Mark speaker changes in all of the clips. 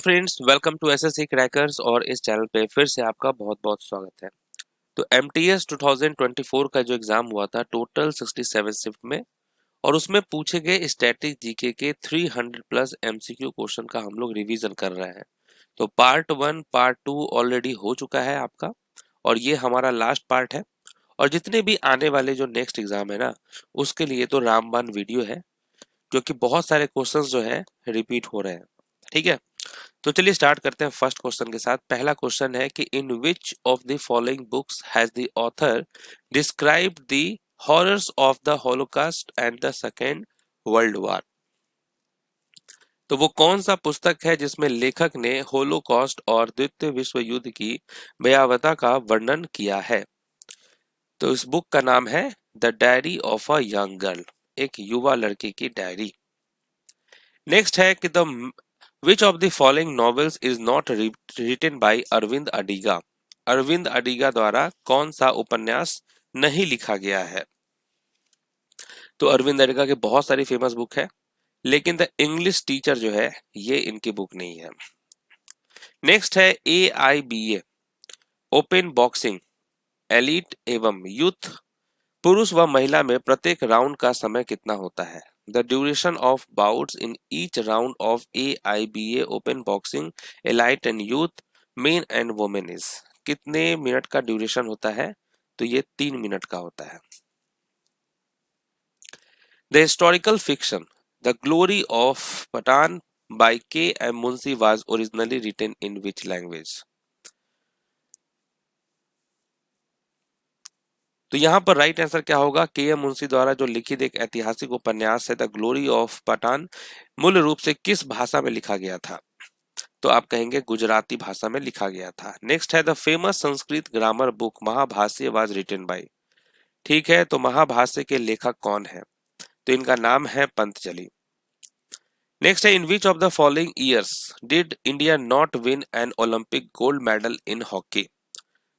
Speaker 1: Friends, welcome to SSC Crackers और इस channel पे फिर से आपका बहुत बहुत स्वागत है। तो एमटीएस 2024 का जो एग्जाम हुआ था टोटल 67 शिफ्ट में, और उसमें पूछे गए स्टैटिक जीके के 300 प्लस एमसीक्यू क्वेश्चन का हम लोग रिवीजन कर रहे हैं। तो पार्ट 1 पार्ट 2 ऑलरेडी हो चुका है आपका, और ये हमारा लास्ट पार्ट है। और जितने भी आने वाले जो नेक्स्ट एग्जाम है ना, उसके लिए तो रामबाण वीडियो है, क्योंकि बहुत सारे क्वेश्चंस जो है रिपीट हो रहे हैं। ठीक है, तो चलिए स्टार्ट करते हैं फर्स्ट क्वेश्चन के साथ। पहला क्वेश्चन है कि in which of the following books has the author described the horrors of the Holocaust and the Second World War. तो वो कौन सा पुस्तक है जिसमें लेखक ने होलोकॉस्ट और द्वितीय विश्व युद्ध की भयावहता का वर्णन किया है? तो इस बुक का नाम है the diary of a young girl, एक युवा लड़की की डायरी। नेक्स्ट है कि the Which of the following novels is not written by Arvind Adiga? Arvind Adiga द्वारा कौन सा उपन्यास नहीं लिखा गया है? तो अरविंद अडिगा के बहुत सारी फेमस बुक है, लेकिन द इंग्लिश टीचर जो है ये इनकी बुक नहीं है। नेक्स्ट है AIBA, ओपन बॉक्सिंग, एलीट एवं यूथ, पुरुष व महिला में प्रत्येक राउंड का समय कितना होता है? The duration of bouts in each round of AIBA open boxing elite and youth men and women is, कितने मिनट का ड्यूरेशन होता है? तो ये 3 मिनट का होता है। The historical fiction the glory of Pathan by KM Munshi was originally written in which language? तो यहाँ पर राइट आंसर क्या होगा? KM मुंशी द्वारा जो लिखित एक ऐतिहासिक उपन्यास है द ग्लोरी ऑफ पठान मूल रूप से किस भाषा में लिखा गया था? तो आप कहेंगे गुजराती भाषा में लिखा गया था। नेक्स्ट है the famous Sanskrit grammar book Mahabhashya was written by. ठीक है, तो महाभाष्य के लेखक कौन है? तो इनका नाम है पंतजलि। नेक्स्ट है in which of the following years did India not win an Olympic gold medal in hockey?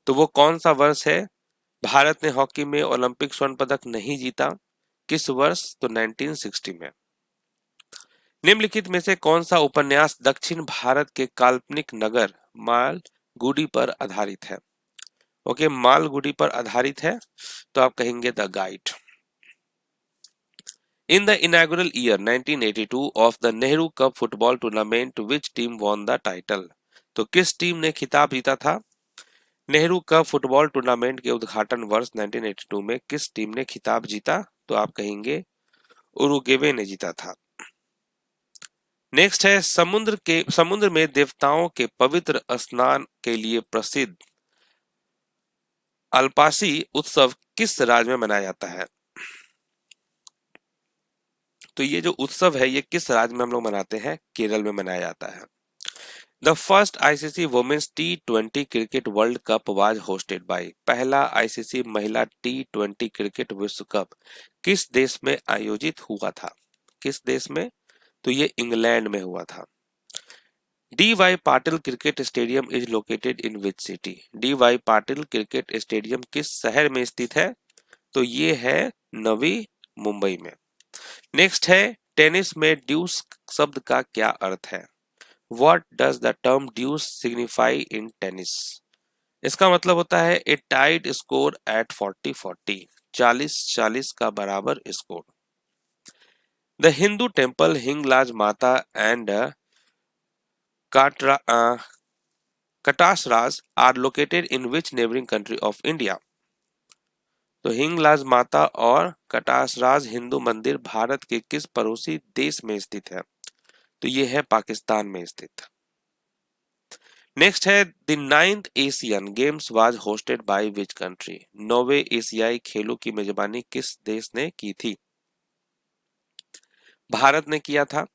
Speaker 1: तो वो कौन सा वर्ष है भारत ने हॉकी में ओलंपिक स्वर्ण पदक नहीं जीता? किस वर्ष? तो 1960 में। निम्नलिखित में से कौन सा उपन्यास दक्षिण भारत के काल्पनिक नगर मालगुडी पर आधारित है? ओके, मालगुडी पर आधारित है, तो आप कहेंगे the Guide. In the inaugural year 1982 of the Nehru Cup football tournament which team won the title? तो किस टीम ने खिताब जीता था? नेहरू कप फुटबॉल टूर्नामेंट के उद्घाटन वर्ष 1982 में किस टीम ने खिताब जीता? तो आप कहेंगे उरुग्वे ने जीता था। नेक्स्ट है समुद्र में देवताओं के पवित्र स्नान के लिए प्रसिद्ध अल्पासी उत्सव किस राज्य में मनाया जाता है? तो ये जो उत्सव है ये किस राज्य में हम लोग मनाते हैं? केरल में मनाया जाता है। The first ICC women's T20 cricket world cup was hosted by. पहला ICC महिला T20 क्रिकेट विश्व कप किस देश में आयोजित हुआ था? किस देश में? तो ये इंग्लैंड में हुआ था। DY Patil cricket stadium is located in which city? DY Patil cricket stadium किस शहर में स्थित है? तो ये है नवी मुंबई में। नेक्स्ट है टेनिस में ड्यूस शब्द का क्या अर्थ है? What does the term deuce signify in tennis? इसका मतलब होता है a tied score at 40-40, 40-40 का बराबर score. The Hindu temple Hinglaj Mata and Katasraj are located in which neighboring country of India? तो हिंगलाज माता और कटासराज हिंदू मंदिर भारत के किस पड़ोसी देश में स्थित है? तो ये है पाकिस्तान में स्थित। नेक्स्ट है the 9th Asian Games was hosted by which country? 9वें एशियाई खेलों की मेजबानी किस देश ने की थी? भारत ने किया था।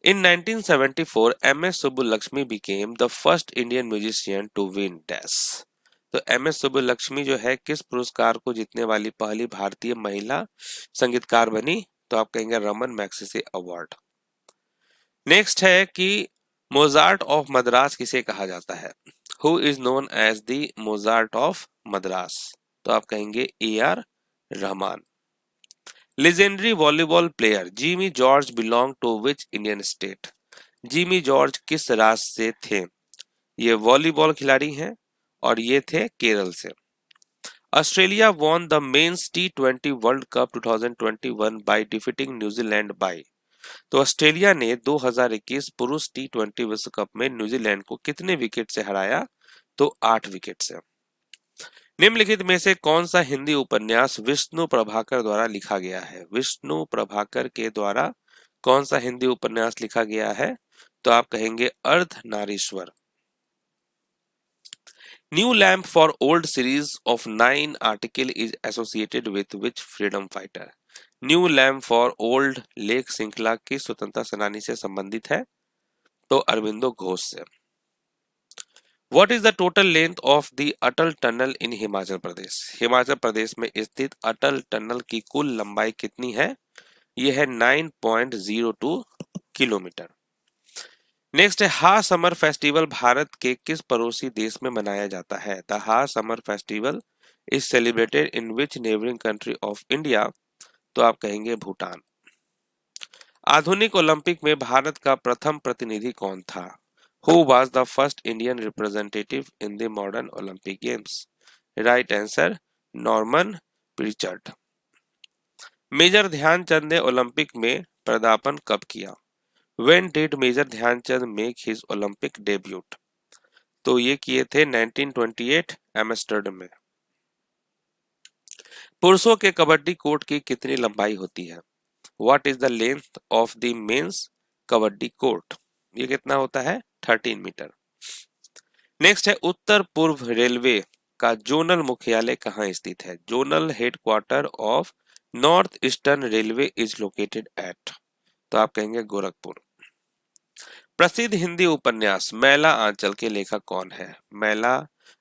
Speaker 1: In 1974 MS Subbulakshmi became the first Indian musician to win dash. तो MS सुब्बुलक्ष्मी जो है किस पुरस्कार को जीतने वाली पहली भारतीय महिला संगीतकार बनी? तो आप कहेंगे रमन मैग्सेसे अवार्ड। नेक्स्ट है कि मोजार्ट ऑफ मद्रास किसे कहा जाता है? Who is known as the Mozart of Madras? तो आप कहेंगे AR Rahman. Legendary volleyball player Jimmy George belong to which Indian state? Jimmy George किस राज्य से थे? ये वॉलीबॉल खिलाड़ी हैं और ये थे केरल से। Australia won the men's T20 world cup 2021 by defeating New Zealand by। तो ऑस्ट्रेलिया ने 2021 पुरुष T20 विश्व कप में न्यूजीलैंड को कितने विकेट से हराया? तो 8 विकेट से। निम्नलिखित में से कौन सा हिंदी उपन्यास विष्णु प्रभाकर द्वारा लिखा गया है? विष्णु प्रभाकर के द्वारा कौन सा हिंदी उपन्यास लिखा गया है? तो आप कहेंगे Ardhanarishvara. New Lamp for Old series of 9 article is associated with which freedom fighter? New Lamp for Old लेख श्रृंखला की स्वतंत्रता सेनानी से संबंधित है? तो अरविंदो घोष से। What is the total length of the Atal tunnel in Himachal Pradesh? Himachal Pradesh में स्थित अटल टनल की कुल लंबाई कितनी है? यह है 9.02 किलोमीटर। नेक्स्ट है हा समर फेस्टिवल भारत के किस पड़ोसी देश में मनाया जाता है? द हा summer festival is celebrated in which neighbouring country of India? तो आप कहेंगे भूटान। आधुनिक ओलंपिक में भारत का प्रथम प्रतिनिधि कौन था? Who was the first Indian representative in the modern Olympic games? Right answer Norman Pritchard. Major Dhyan Chand ने ओलंपिक में पदार्पण कब किया? When did major Dhyan Chand make his Olympic debut? तो ये किए थे 1928 एम्स्टर्डम में। पुरुषों के कबड्डी कोर्ट की कितनी लंबाई होती है? What is the length of the men's kabaddi court? ये कितना होता है? 13 मीटर। नेक्स्ट है उत्तर पूर्व रेलवे का जोनल मुख्यालय कहाँ स्थित है? Zonal headquarter of north eastern railway is located at. तो आप कहेंगे गोरखपुर। प्रसिद्ध हिंदी उपन्यास मैला आंचल के लेखक कौन है? मैला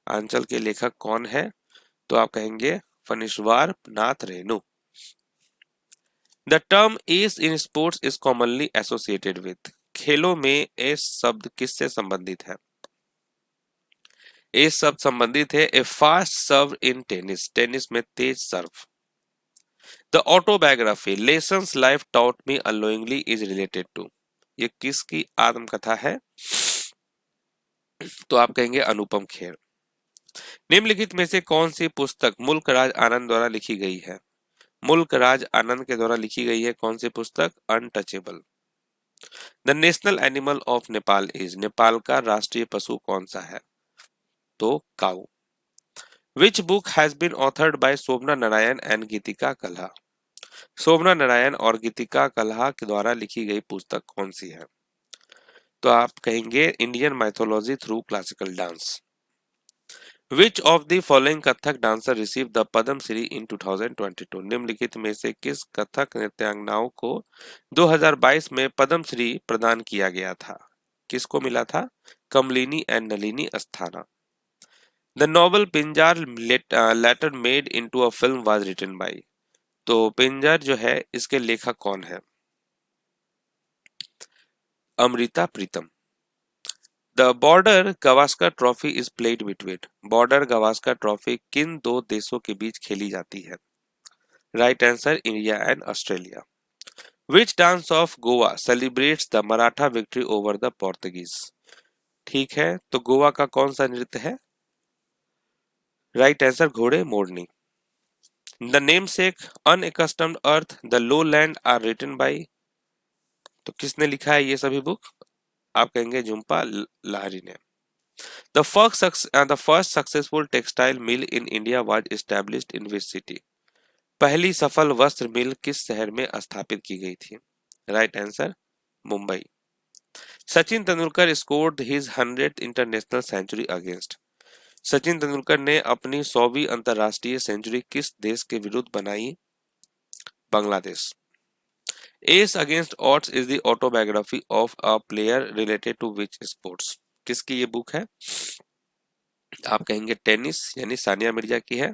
Speaker 1: आंचल के लेखक कौन है? तो आप कहेंगे Phanishwar Nath Renu. The term ace in sports is commonly associated with. खेलों में एस शब्द किससे संबंधित है? एस शब्द संबंधित है a fast serve in tennis. Tennis में तेज serve. The autobiography lessons life taught me unknowingly is related to. ये किसकी आत्मकथा है? तो आप कहेंगे अनुपम खेर। निम्नलिखित में से कौन सी पुस्तक मुल्क राज आनंद द्वारा लिखी गई है? मुल्क राज आनंद के द्वारा लिखी गई है कौन सी पुस्तक? Untouchable. The national animal of Nepal is. Nepal का राष्ट्रीय पशु कौन सा है? तो cow. Which book has been authored by Shobhana Narayan and Geetika Kalha? Shobhana Narayan और गीतिका कल्हा के द्वारा लिखी गई पुस्तक कौन सी है? तो आप कहेंगे Indian mythology through classical dance. Which of the following Kathak dancer received the Padma Shri in 2022? निम्नलिखित में से किस कथक नृत्यांगनाओं को 2022 में पद्म श्री प्रदान किया गया था? किसको मिला था? Kamalini and Nalini Asthana. The novel Pinjar later made into a film was written by। तो पिंजार जो है इसके लेखक कौन है? Amrita Pritam. The Border Gavaskar Trophy is played between. Border Gavaskar Trophy किन दो देशों के बीच खेली जाती है? Right answer India and Australia. Which dance of Goa celebrates the Maratha victory over the Portuguese? ठीक है, तो गोवा का कौन सा नृत्य है? राइट आंसर घोड़े मोरनी। The namesake अनएकस्टम्ड earth the low land are written by. तो किसने लिखा है ये सभी बुक? आप कहेंगे झुम्पा लाहिरी ने। The first successful textile mill in India was established in which city? पहली सफल वस्त्र मिल किस शहर में स्थापित की गई थी? Right answer Mumbai. Sachin Tendulkar scored his 100th international century against. Sachin Tendulkar ने अपनी 100वीं अंतरराष्ट्रीय सेंचुरी किस देश के विरुद्ध बनाई? Bangladesh. Ace against odds is the autobiography of a player related to which sports? किसकी ये बुक है? आप कहेंगे टेनिस यानी सानिया मिर्जा की है।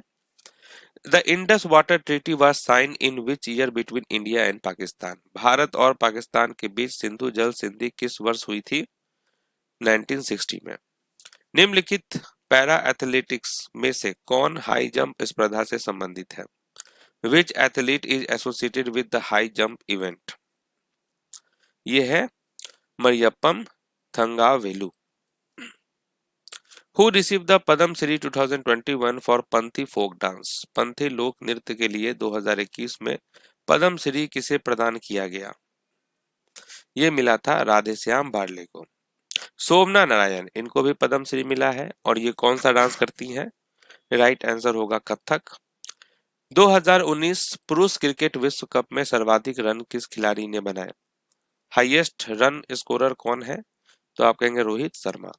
Speaker 1: The Indus water treaty was sign in which year between India and Pakistan? Bharat और पाकिस्तान के बीच सिंधु जल संधि किस वर्ष हुई थी? 1960 में। निम्नलिखित पैरा एथलेटिक्स में से कौन हाई जंप स्पर्धा से संबंधित है? Which athlete is associated with the high jump event? ये है Mariyappan Thangavelu. Who received the Padam Shri 2021 for Panthi folk dance? Panthi लोक नृत्य के लिए 2021 में पद्म श्री किसे प्रदान किया गया? ये मिला था राधेश्याम बारले को। शोभना नारायण, इनको भी पद्म श्री मिला है और ये कौन सा डांस करती हैं? राइट आंसर होगा कथक। 2019 पुरुष क्रिकेट विश्व कप में सर्वाधिक रन किस खिलाड़ी ने बनाए? हाईएस्ट रन स्कोरर कौन है? तो आप कहेंगे Rohit Sharma.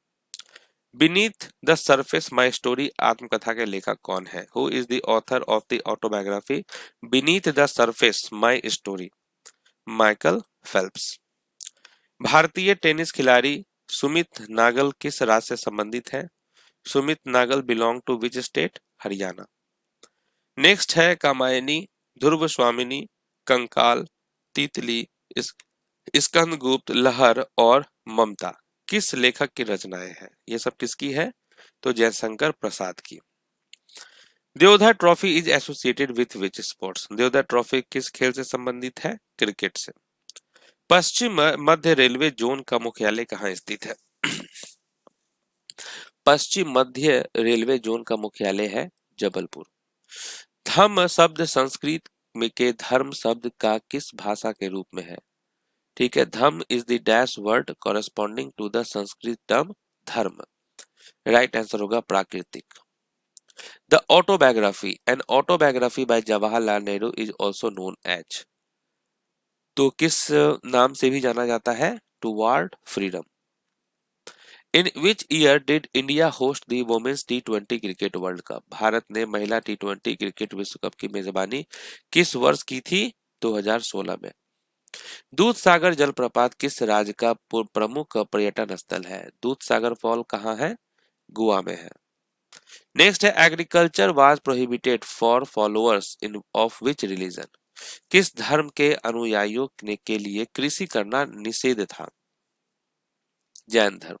Speaker 1: Beneath the surface my story आत्मकथा के लेखक कौन है? Who is the author of the autobiography beneath the surface my story? Michael Phelps. भारतीय टेनिस खिलाड़ी सुमित नागल किस राज्य से संबंधित है? Sumit Nagal belong to which state? Haryana. Next है कामायनी, ध्रुव स्वामिनी, कंकाल, तितली, स्कंदगुप्त, लहर और ममता किस लेखक की रचनाएं हैं? ये सब किसकी है? तो जयशंकर प्रसाद की। Deodhar trophy is associated with which sports? Deodhar trophy किस खेल से संबंधित है? क्रिकेट से। पश्चिम मध्य रेलवे जोन का मुख्यालय कहाँ स्थित है? पश्चिम मध्य रेलवे जोन का मुख्यालय है जबलपुर। धम्म शब्द संस्कृत में के धर्म शब्द का किस भाषा के रूप में है? ठीक है, Dhamma is the dash word corresponding to the Sanskrit term dharma. Right answer होगा प्राकृतिक। The autobiography, an autobiography by Jawaharlal Nehru is also known as? तो किस नाम से भी जाना जाता है? Toward freedom. In which year did India host the women's T20 cricket world cup? Bharat ने महिला T20 क्रिकेट विश्व कप की मेजबानी किस वर्ष की थी? 2016 में। दूध सागर जलप्रपात किस राज्य का प्रमुख पर्यटन स्थल है? दूध सागर फॉल कहाँ है? गोवा में है। नेक्स्ट है agriculture was prohibited for followers in of which religion? किस धर्म के अनुयायियों के लिए कृषि करना निषेध था? जैन धर्म।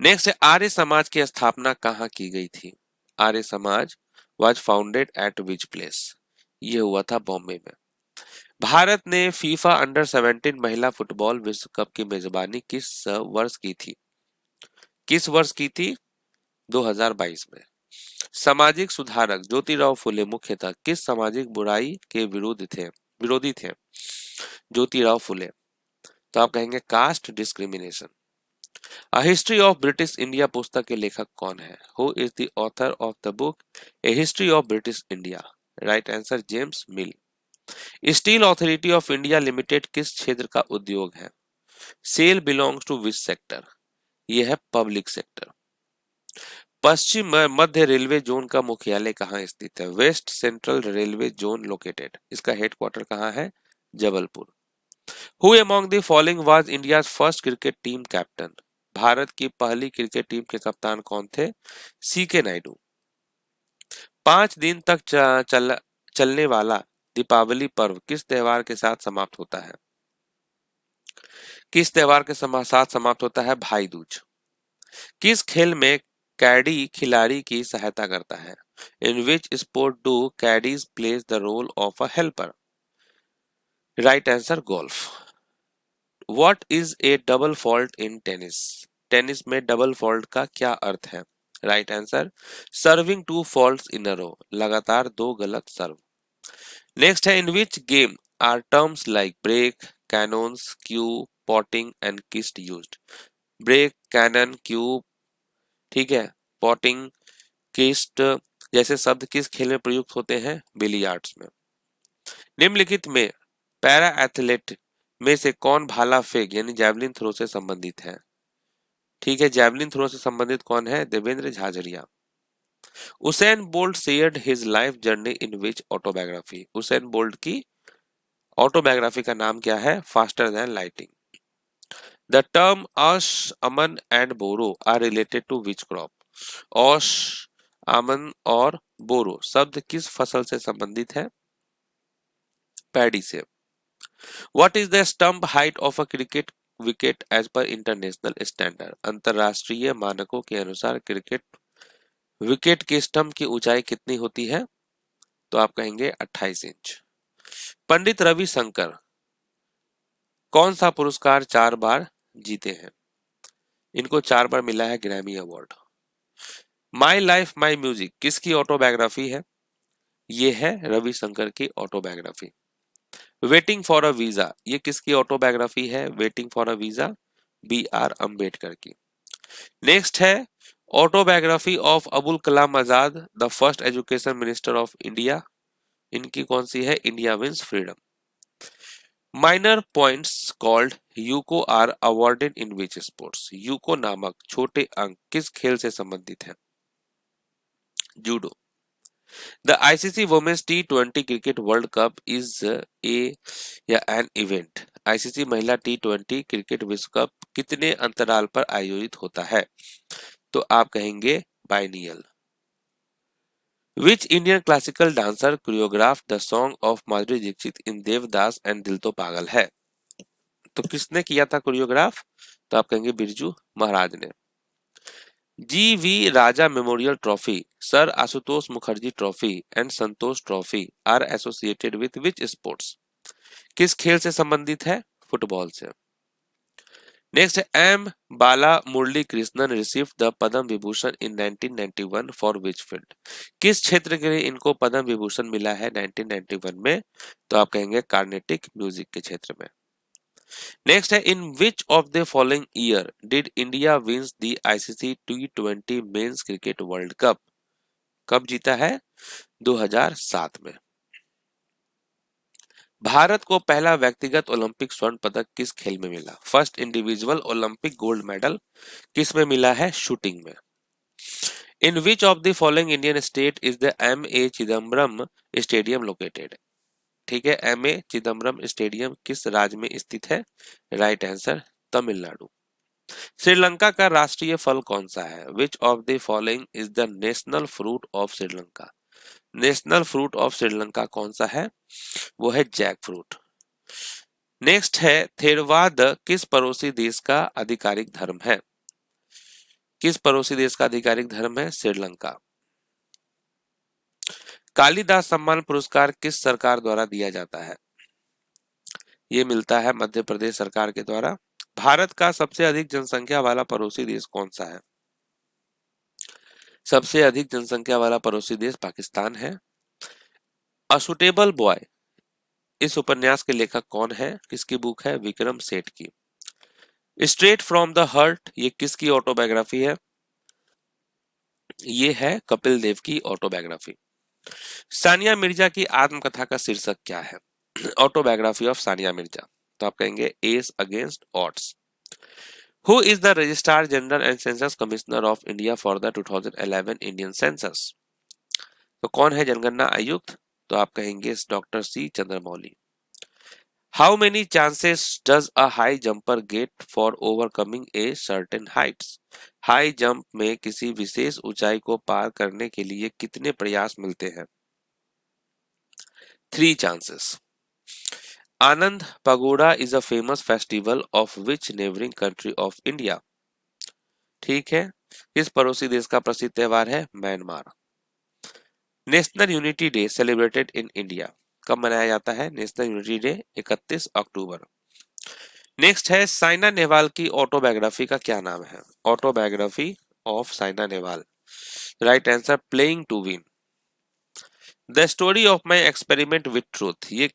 Speaker 1: नेक्स्ट है आर्य समाज की स्थापना कहाँ की गई थी? Arya Samaj was founded eight which place? ये हुआ था बॉम्बे में। भारत ने फीफा अंडर 17 महिला फुटबॉल विश्व कप की मेजबानी किस वर्ष की थी? किस वर्ष की थी? 2022 में। सामाजिक सुधारक ज्योतिराव फुले मुख्यतः किस सामाजिक बुराई के विरोधी थे? ज्योतिराव फुले। तो आप कहेंगे caste discrimination. A history of British India पुस्तक के लेखक कौन है? Who is the author of the book a history of British India? Right answer James Mill. Steel authority of India limited किस क्षेत्र का उद्योग है? SAIL belongs to which sector? यह है पब्लिक सेक्टर। पश्चिम मध्य रेलवे जोन का मुख्यालय कहाँ स्थित है? West central railway zone located. इसका हेडक्वार्टर कहाँ है? Jabalpur. Who among the following was India's first cricket team captain? Bharat की पहली क्रिकेट टीम के कप्तान कौन थे? CK नायडू। 5 दिन तक चलने वाला दीपावली पर्व किस त्योहार के साथ समाप्त होता है? किस त्योहार के साथ समाप्त होता है? भाई दूज। किस खेल में कैडी खिलाड़ी की सहायता करता है? In which sport do caddies plays the role of a helper? Right answer golf. What is a double fault in tennis? Tennis में डबल फॉल्ट का क्या अर्थ है? Right answer serving 2 faults in a row, लगातार 2 गलत serve. Next है in which game are terms like break, cannons, cue, potting and kissed used? Break, cannon, cue, ठीक है, पॉटिंग, किस्ट जैसे शब्द किस खेल में प्रयुक्त होते हैं? बिलियर्ड्स में। निम्नलिखित में पैरा एथलेट में से कौन भाला फेंक यानी जैवलिन थ्रो से संबंधित है? ठीक है, जैवलिन थ्रो से संबंधित कौन है? Devendra Jhajharia. Usain Bolt shared his life journey in which autobiography? Usain Bolt की ऑटोबायोग्राफी का नाम क्या है? Faster than lightning. The term aus, aman and boro are related to which crop? Aus, aman और बोरो शब्द किस फसल से संबंधित है? पैडी से। What is the stump height of a cricket wicket as per international standard? अंतरराष्ट्रीय मानकों के अनुसार क्रिकेट विकेट के स्टंप की ऊंचाई कितनी होती है? तो आप कहेंगे 28 इंच। पंडित रविशंकर कौन सा पुरस्कार 4 बार जीते हैं? इनको 4 बार मिला है Grammy award. My life my music किसकी ऑटोबायोग्राफी है? ये है रविशंकर की autobiography. Waiting for a visa ये किसकी ऑटोबायोग्राफी है? Waiting for a visa B R Ambedkar की। नेक्स्ट है autobiography of Abul Kalam Azad the first education minister of India. इनकी कौन सी है? India wins freedom. Minor points called yuko are awarded in which sports. Yuko नामक छोटे अंक किस खेल से संबंधित है? जूडो। द आईसीसी वुमेन्स टी20 cricket world cup is a या एन इवेंट। आईसीसी महिला टी20 क्रिकेट विश्व कप कितने अंतराल पर आयोजित होता है? तो आप कहेंगे biennial. Which Indian classical dancer choreographed the song of Madhuri Dixit in Devdas and Dil To पागल है? तो किसने किया था कोरियोग्राफ? तो आप कहेंगे बिरजू महाराज ने। GV Raja memorial trophy, sir Ashutosh Mukherjee trophy and Santosh trophy are associated with which sports? किस खेल से संबंधित है? फुटबॉल से। Next M Bala Murali Krishnan received the Padma Vibhushan in 1991 for which field? किस क्षेत्र के लिए इनको पद्म विभूषण मिला है 1991 में? तो आप कहेंगे कार्नेटिक म्यूजिक के क्षेत्र में। नेक्स्ट है in which of the following year did India wins the ICC टी20 मेंस क्रिकेट वर्ल्ड कप? कब जीता है? 2007 में। भारत को पहला व्यक्तिगत ओलंपिक स्वर्ण पदक किस खेल में मिला? First individual Olympic gold medal किस में मिला है? शूटिंग में। In which of the following Indian state is the M A Chidambaram stadium located? ठीक है, एम ए चिदम्बरम स्टेडियम किस राज्य में स्थित है? Right answer Tamil Nadu. श्रीलंका का राष्ट्रीय फल कौन सा है? विच of the following is the national fruit of Sri Lanka? National fruit of Sri Lanka कौन सा है? वो है जैक फ्रूट। नेक्स्ट है थेरवाद किस पड़ोसी देश का आधिकारिक धर्म है? किस पड़ोसी देश का आधिकारिक धर्म है? श्रीलंका। कालिदास सम्मान पुरस्कार किस सरकार द्वारा दिया जाता है? ये मिलता है मध्य प्रदेश सरकार के द्वारा। भारत का सबसे अधिक जनसंख्या वाला पड़ोसी देश कौन सा है? सबसे अधिक जनसंख्या वाला पड़ोसी देश पाकिस्तान है। अ सुटेबल बॉय इस उपन्यास के लेखक कौन है? किसकी बुक है? विक्रम सेठ की। स्ट्रेट फ्रॉम द हार्ट ये किसकी ऑटोबायोग्राफी है? ये है कपिल देव की ऑटोबायोग्राफी। सानिया मिर्जा की आत्मकथा का शीर्षक क्या है? Autobiography of Sania Mirza. तो आप कहेंगे ace against odds. Who is the registrar general and census commissioner of India for the 2011 Indian census? तो कौन है जनगणना आयुक्त? तो आप कहेंगे doctor C Chandramouli. How many chances does a high jumper get for overcoming a certain heights? High jump में किसी विशेष ऊंचाई को पार करने के लिए कितने प्रयास मिलते हैं? 3 chances. Ananda pagoda is a famous festival of which neighbouring country of India? ठीक है, किस पड़ोसी देश का प्रसिद्ध त्योहार है? Myanmar. National unity day celebrated in India कब मनाया जाता है? National unity day 31 October. Next है साइना नेहवाल की ऑटोबायोग्राफी का क्या नाम है? Autobiography of Saina Nehwal. Right answer playing to win. The story of my experiment with truth ये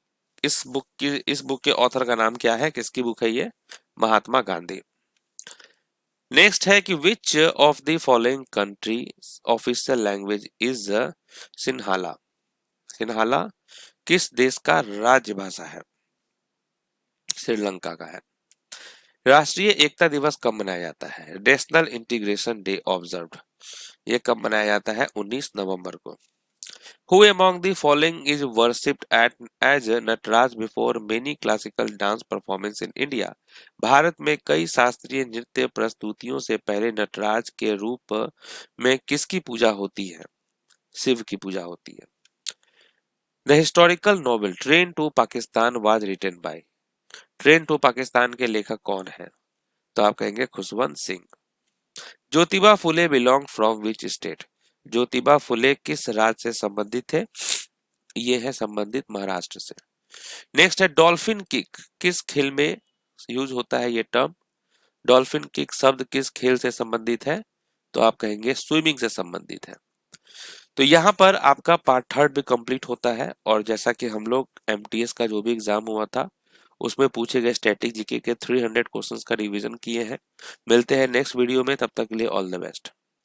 Speaker 1: इस बुक के ऑथर का नाम क्या है? किसकी बुक है ये? महात्मा गांधी। नेक्स्ट है कि विच of the following country official language is Sinhala? Sinhala किस देश का राज्य भाषा है? श्रीलंका का है। राष्ट्रीय एकता दिवस कब मनाया जाता है? नेशनल इंटीग्रेशन डे ऑब्जर्व्ड ये कब मनाया जाता है? 19 नवंबर को। Who among the following is worshipped as Nataraj before many classical dance performance in India? Bharat में कई शास्त्रीय नृत्य प्रस्तुतियों से पहले नटराज के रूप में किसकी पूजा होती है? शिव की पूजा होती है। The historical novel Train to Pakistan was written by? Train to Pakistan के लेखक कौन है? तो आप कहेंगे Khushwant Singh. Jyotiba Phule belong from which state? Jyotiba Phule किस राज्य से संबंधित है? ये है संबंधित महाराष्ट्र से। नेक्स्ट है डॉल्फिन किक किस खेल में यूज होता है ये टर्म। डॉल्फिन किक शब्द किस खेल से संबंधित है? तो आप कहेंगे स्विमिंग से संबंधित है। तो यहाँ पर आपका पार्ट थर्ड भी कंप्लीट होता है, और जैसा कि हम लोग एमटीएस का जो भी एग्जाम हुआ था उसमें पूछे गए स्टैटिक जीके के 300 क्वेश्चंस का रिवीजन किए हैं। मिलते हैं नेक्स्ट वीडियो में, तब तक के लिए ऑल द बेस्ट।